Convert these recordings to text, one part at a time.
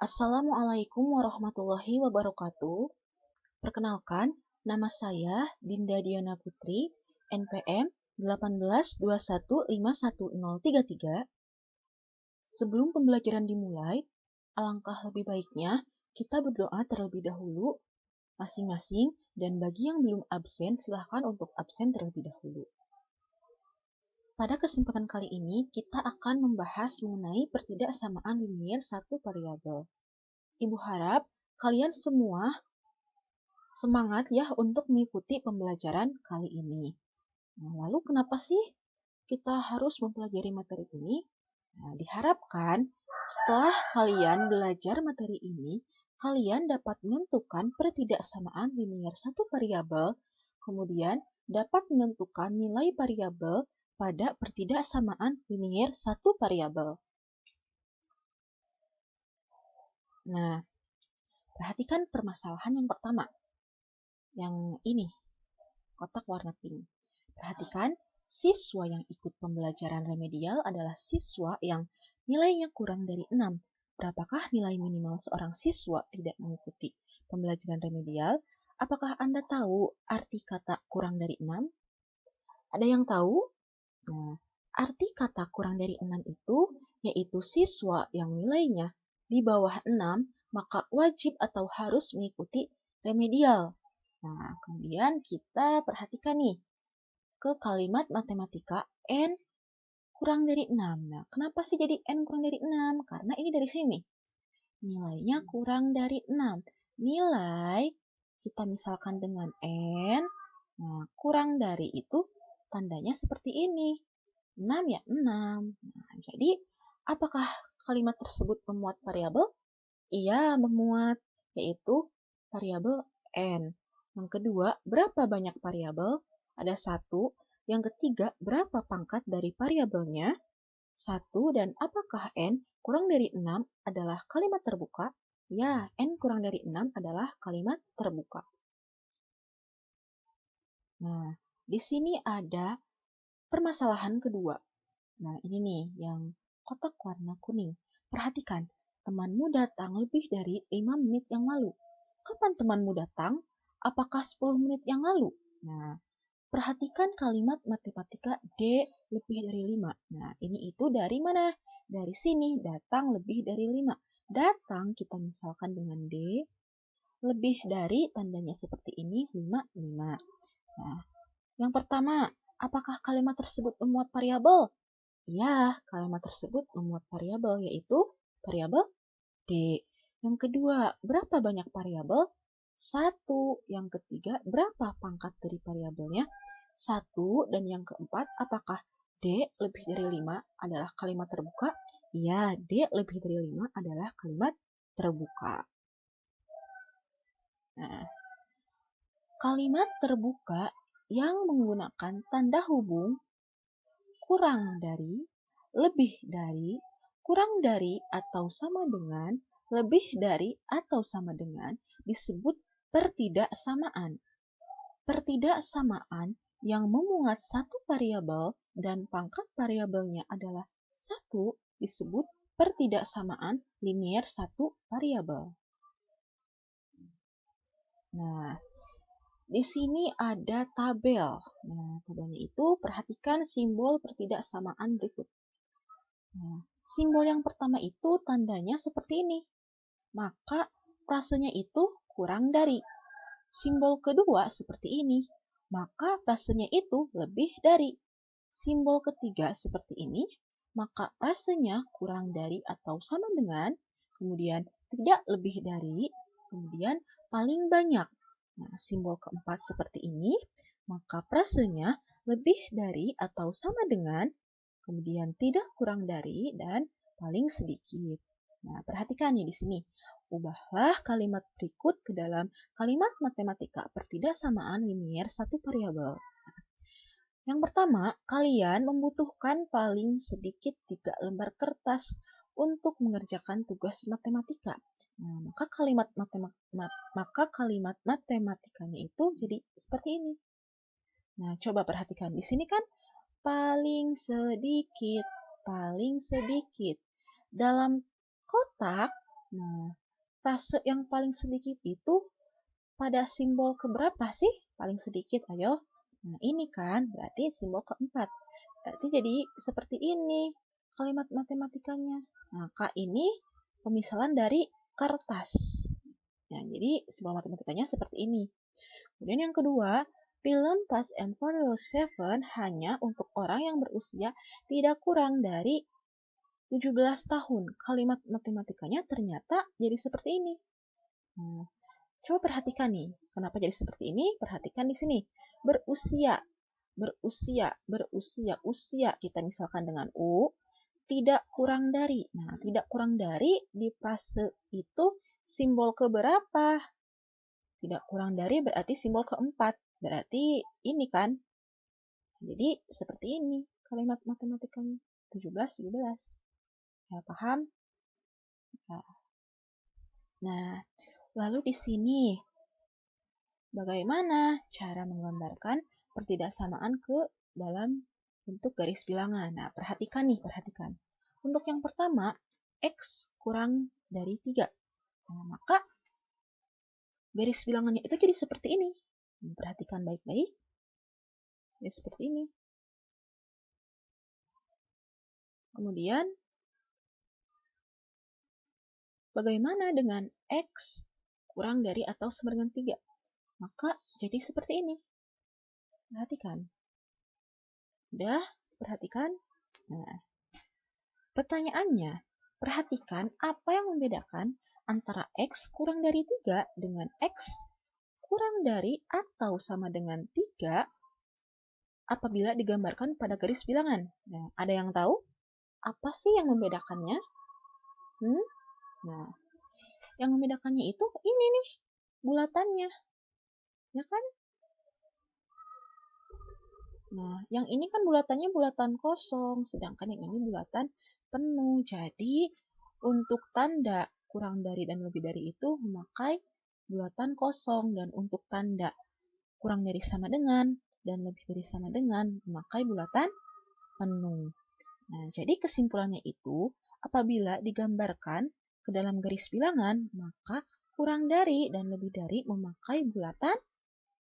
Assalamualaikum warahmatullahi wabarakatuh. Perkenalkan, nama saya Dinda Diana Putri, NPM 1821511033. Sebelum pembelajaran dimulai, alangkah lebih baiknya kita berdoa terlebih dahulu masing-masing, dan bagi yang belum absen, silahkan untuk absen terlebih dahulu. Pada kesempatan kali ini, kita akan membahas mengenai pertidaksamaan linier satu variabel. Ibu harap kalian semua semangat ya untuk mengikuti pembelajaran kali ini. Nah, lalu kenapa sih kita harus mempelajari materi ini? Nah, diharapkan setelah kalian belajar materi ini, kalian dapat menentukan pertidaksamaan linier satu variabel, kemudian dapat menentukan nilai variabel pada pertidaksamaan linier satu variabel. Nah, perhatikan permasalahan yang pertama. Yang ini, kotak warna pink. Perhatikan, siswa yang ikut pembelajaran remedial adalah siswa yang nilainya kurang dari 6. Berapakah nilai minimal seorang siswa tidak mengikuti pembelajaran remedial? Apakah Anda tahu arti kata kurang dari 6? Ada yang tahu? Nah, arti kata kurang dari 6 itu yaitu siswa yang nilainya di bawah 6 maka wajib atau harus mengikuti remedial. Nah, kemudian kita perhatikan nih ke kalimat matematika N kurang dari 6. Nah, kenapa sih jadi N kurang dari 6? Karena ini dari sini. Nilainya kurang dari 6. Nilai kita misalkan dengan N. Nah, kurang dari itu tandanya seperti ini. 6 ya 6. Nah, jadi apakah kalimat tersebut memuat variabel? Iya, memuat, yaitu variabel N. Yang kedua, berapa banyak variabel? Ada 1. Yang ketiga, berapa pangkat dari variabelnya? 1. Dan apakah N kurang dari 6 adalah kalimat terbuka? Ya, N kurang dari 6 adalah kalimat terbuka. Nah, di sini ada permasalahan kedua. Nah, ini nih yang kotak warna kuning. Perhatikan, temanmu datang lebih dari 5 menit yang lalu. Kapan temanmu datang? Apakah 10 menit yang lalu? Nah, perhatikan kalimat matematika D lebih dari 5. Nah, ini itu dari mana? Dari sini, datang lebih dari 5. Datang kita misalkan dengan D, lebih dari tandanya seperti ini, 5, 5. Nah, yang pertama, apakah kalimat tersebut memuat variabel? Ya, kalimat tersebut memuat variabel, yaitu variabel D. Yang kedua, berapa banyak variabel? 1. Yang ketiga, berapa pangkat dari variabelnya? 1. Dan yang keempat, apakah D lebih dari 5 adalah kalimat terbuka? Ya, D lebih dari 5 adalah kalimat terbuka. Nah, kalimat terbuka yang menggunakan tanda hubung kurang dari, lebih dari, kurang dari atau sama dengan, lebih dari atau sama dengan disebut pertidaksamaan. Pertidaksamaan yang memuat satu variabel dan pangkat variabelnya adalah 1 disebut pertidaksamaan linier satu variabel. Nah, di sini ada tabel. Nah, tabelnya itu perhatikan simbol pertidaksamaan berikut. Nah, simbol yang pertama itu tandanya seperti ini. Maka frasenya itu kurang dari. Simbol kedua seperti ini. Maka frasenya itu lebih dari. Simbol ketiga seperti ini. Maka frasenya kurang dari atau sama dengan. Kemudian tidak lebih dari. Kemudian paling banyak. Nah, simbol keempat seperti ini, maka frasenya lebih dari atau sama dengan, kemudian tidak kurang dari, dan paling sedikit. Nah, perhatikan nih di sini. Ubahlah kalimat berikut ke dalam kalimat matematika pertidaksamaan linier satu variabel. Yang pertama, kalian membutuhkan paling sedikit 3 lembar kertas untuk mengerjakan tugas matematika. Nah, maka kalimat matematikanya itu jadi seperti ini. Nah, coba perhatikan di sini kan paling sedikit, paling sedikit. Dalam kotak Nah, frase yang paling sedikit itu pada simbol keberapa sih? Paling sedikit, ayo. Nah, ini kan berarti simbol keempat. Berarti jadi seperti ini kalimat matematikanya. Nah, K ini pemisalan dari kertas. Nah, jadi simbol matematikanya seperti ini. Kemudian yang kedua, film Fast and Furious 7 hanya untuk orang yang berusia tidak kurang dari 17 tahun. Kalimat matematikanya ternyata jadi seperti ini. Nah, coba perhatikan nih, kenapa jadi seperti ini? Perhatikan di sini. Berusia, usia kita misalkan dengan U, tidak kurang dari. Nah, tidak kurang dari di frase itu simbol keberapa? Tidak kurang dari berarti simbol keempat. Berarti ini kan. Jadi seperti ini kalimat matematikanya. 17, 17. Ya, paham? Nah, lalu di sini bagaimana cara menggambarkan pertidaksamaan ke dalam bentuk garis bilangan? Nah, perhatikan nih, perhatikan. Untuk yang pertama, X kurang dari 3. Nah, maka garis bilangannya itu jadi seperti ini. Perhatikan baik-baik. Ya, seperti ini. Kemudian, bagaimana dengan X kurang dari atau sama dengan 3? Maka jadi seperti ini. Perhatikan. Udah? Perhatikan. Nah, pertanyaannya, perhatikan apa yang membedakan antara X kurang dari 3 dengan X kurang dari atau sama dengan 3 apabila digambarkan pada garis bilangan. Nah, ada yang tahu? Apa sih yang membedakannya? Nah, yang membedakannya itu ini nih, bulatannya. Ya kan? Nah, yang ini kan bulatannya bulatan kosong, sedangkan yang ini bulatan penuh. Jadi, untuk tanda kurang dari dan lebih dari itu memakai bulatan kosong, dan untuk tanda kurang dari sama dengan dan lebih dari sama dengan memakai bulatan penuh. Nah, jadi kesimpulannya itu, apabila digambarkan ke dalam garis bilangan, maka kurang dari dan lebih dari memakai bulatan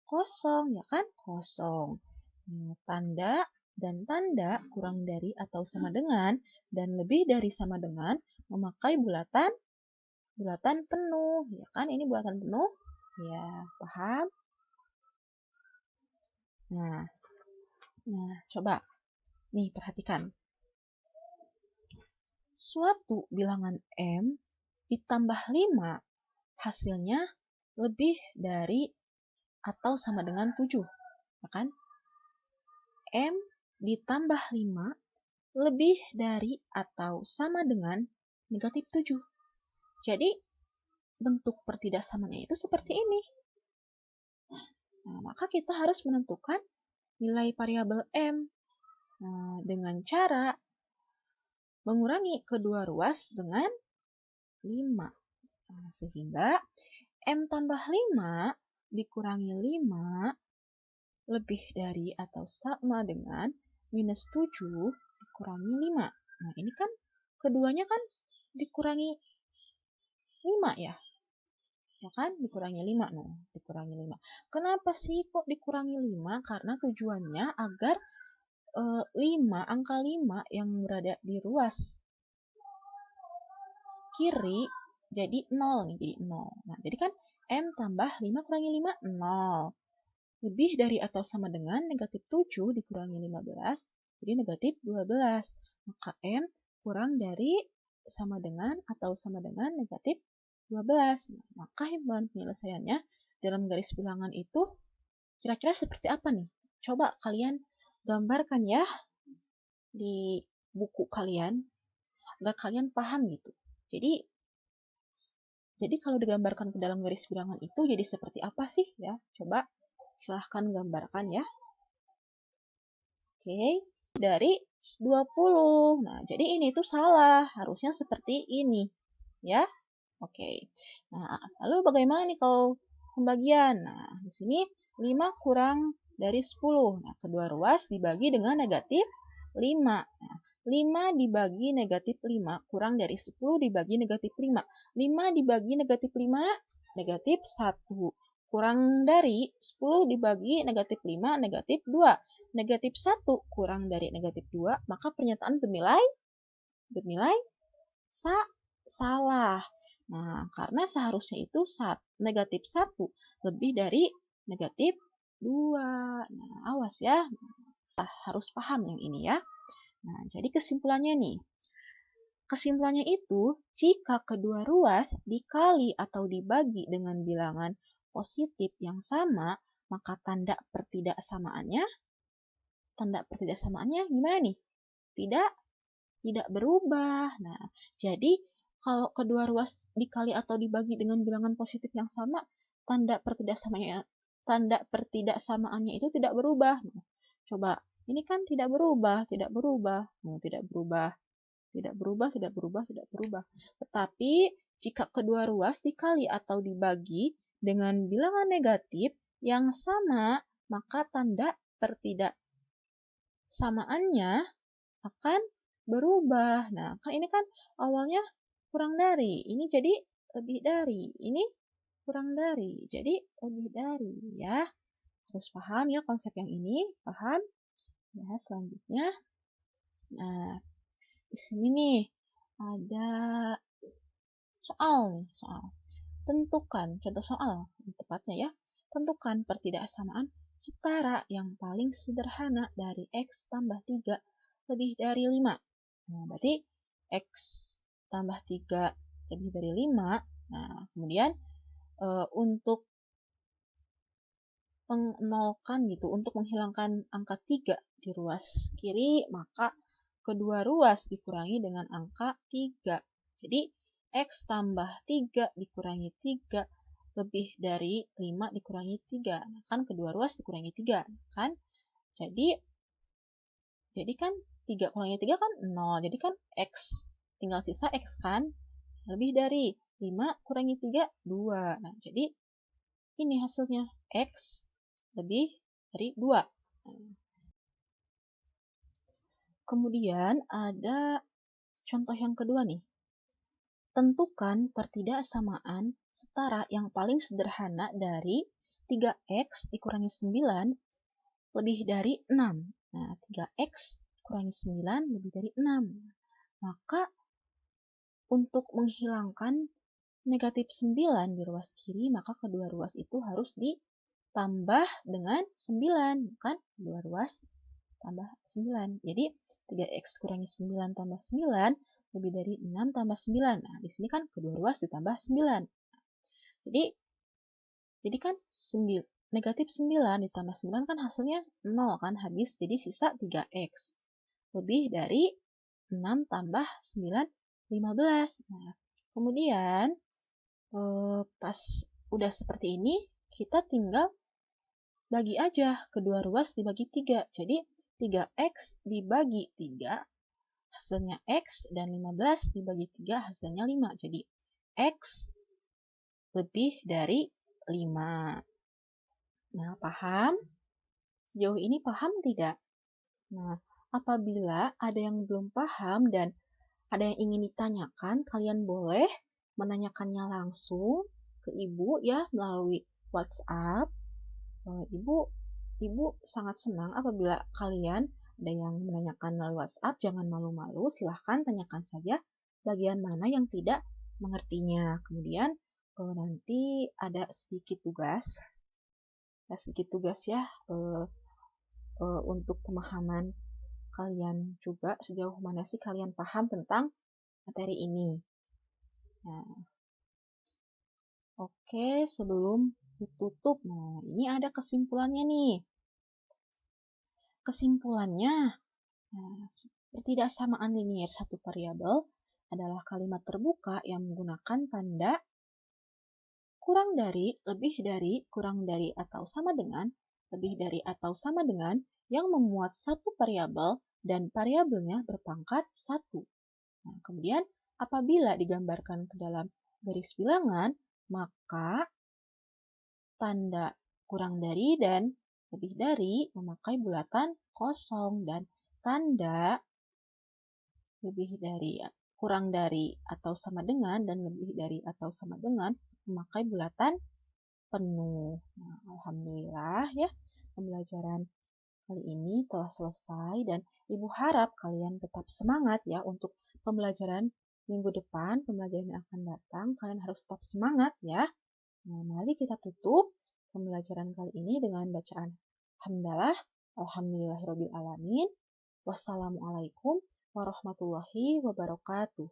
kosong, ya kan? Kosong. Nah, tanda dan tanda kurang dari atau sama dengan dan lebih dari sama dengan memakai bulatan penuh, ya kan? Ini bulatan penuh. Ya, paham? Nah, coba. Nih, perhatikan. Suatu bilangan M ditambah 5 hasilnya lebih dari atau sama dengan 7. Ya kan? M ditambah 5 lebih dari atau sama dengan negatif 7. Jadi, bentuk pertidaksamaannya itu seperti ini. Nah, maka kita harus menentukan nilai variabel M dengan cara mengurangi kedua ruas dengan 5. Nah, sehingga M tambah 5 dikurangi 5 lebih dari atau sama dengan minus 7 dikurangi 5. Nah, ini kan keduanya kan dikurangi 5 ya. Ya kan? Dikurangi 5. Nah, dikurangi 5. Kenapa sih kok dikurangi 5? Karena tujuannya agar 5, angka 5 yang berada di ruas kiri jadi 0 nih, jadi 0. Nah, jadi kan M tambah 5 kurangi 5, 0. Lebih dari atau sama dengan negatif 7 dikurangi 15, jadi negatif 12. Maka M kurang dari sama dengan atau sama dengan negatif 12. Nah, maka himpunan penyelesaiannya dalam garis bilangan itu kira-kira seperti apa nih? Coba kalian gambarkan ya di buku kalian agar kalian paham gitu. Jadi kalau digambarkan ke dalam garis bilangan itu jadi seperti apa sih ya? Coba silahkan gambarkan ya. Oke, dari 20. Nah, jadi ini tuh salah. Harusnya seperti ini. Ya. Oke. Nah, lalu bagaimana nih kalau pembagian? Nah, di sini 5 kurang dari 10. Nah, kedua ruas dibagi dengan negatif 5. Nah, 5 dibagi negatif 5 kurang dari 10 dibagi negatif 5. 5 dibagi negatif 5, negatif 1. Kurang dari 10 dibagi negatif 5, negatif 2. Negatif 1 kurang dari negatif 2, maka pernyataan bernilai salah. Nah, karena seharusnya itu negatif 1 lebih dari negatif 2. Nah, awas ya. Harus paham yang ini ya. Nah, jadi kesimpulannya nih. Kesimpulannya itu, jika kedua ruas dikali atau dibagi dengan bilangan positif yang sama, maka tanda pertidaksamaannya gimana nih? Tidak berubah. Nah, jadi kalau kedua ruas dikali atau dibagi dengan bilangan positif yang sama, tanda pertidaksamaannya itu tidak berubah. Nah, coba, ini kan tidak berubah. Nah, tidak berubah. Tetapi, jika kedua ruas dikali atau dibagi dengan bilangan negatif yang sama, maka tanda pertidaksamaannya akan berubah. Nah, kan ini kan awalnya kurang dari, ini jadi lebih dari, ini kurang dari, jadi lebih dari ya. Harus paham ya konsep yang ini, paham? Ya, selanjutnya. Nah, di sini nih ada soal. Tentukan, contoh soal tepatnya ya. Tentukan pertidaksamaan setara yang paling sederhana dari X tambah 3 lebih dari 5. Nah, berarti X tambah 3 lebih dari 5. Nah, kemudian untuk menolkan gitu, untuk menghilangkan angka 3 di ruas kiri, maka kedua ruas dikurangi dengan angka 3. Jadi, X tambah 3 dikurangi 3 lebih dari 5 dikurangi 3. Nah, kan kedua ruas dikurangi 3, kan? Jadi kan 3 kurangi 3 kan 0. Jadi kan X, tinggal sisa X kan? Lebih dari 5 kurangi 3, 2. Nah, jadi ini hasilnya X lebih dari 2. Kemudian ada contoh yang kedua nih. Tentukan pertidaksamaan setara yang paling sederhana dari 3X dikurangi 9 lebih dari 6. Nah, 3X kurangi 9 lebih dari 6. Maka untuk menghilangkan negatif 9 di ruas kiri, maka kedua ruas itu harus ditambah dengan 9. Kan? Kedua ruas tambah 9. Jadi, 3X kurangi 9 tambah 9 lebih dari 6 tambah 9. Nah, di sini kan kedua ruas ditambah 9. Jadi kan negatif 9 ditambah 9 kan hasilnya 0 kan habis. Jadi sisa 3X. Lebih dari 6 tambah 9, 15. Nah, kemudian pas udah seperti ini, kita tinggal bagi aja kedua ruas dibagi 3. Jadi 3X dibagi 3 hasilnya X, dan 15 dibagi 3 hasilnya 5. Jadi X lebih dari 5. Nah, paham? Sejauh ini paham tidak? Nah, apabila ada yang belum paham dan ada yang ingin ditanyakan, kalian boleh menanyakannya langsung ke Ibu ya melalui WhatsApp. Ibu sangat senang apabila kalian ada yang menanyakan melalui WhatsApp. Jangan malu-malu, silahkan tanyakan saja bagian mana yang tidak mengertinya. Kemudian nanti ada sedikit tugas ya untuk pemahaman kalian juga, sejauh mana sih kalian paham tentang materi ini. Nah, oke, sebelum ditutup, nah ini ada kesimpulannya nih. Kesimpulannya, pertidaksamaan linier satu variabel adalah kalimat terbuka yang menggunakan tanda kurang dari, lebih dari, kurang dari atau sama dengan, lebih dari atau sama dengan yang memuat satu variabel dan variabelnya berpangkat 1. Nah, kemudian apabila digambarkan ke dalam garis bilangan, maka tanda kurang dari dan lebih dari memakai bulatan kosong, dan tanda lebih dari, kurang dari atau sama dengan, dan lebih dari atau sama dengan memakai bulatan penuh. Nah, alhamdulillah ya, pembelajaran kali ini telah selesai dan Ibu harap kalian tetap semangat ya untuk pembelajaran minggu depan, pembelajaran yang akan datang. Kalian harus tetap semangat ya. Nah, mari kita tutup pembelajaran kali ini dengan bacaan hamdalah, alhamdulillahirabbil alamin. Wassalamualaikum warahmatullahi wabarakatuh.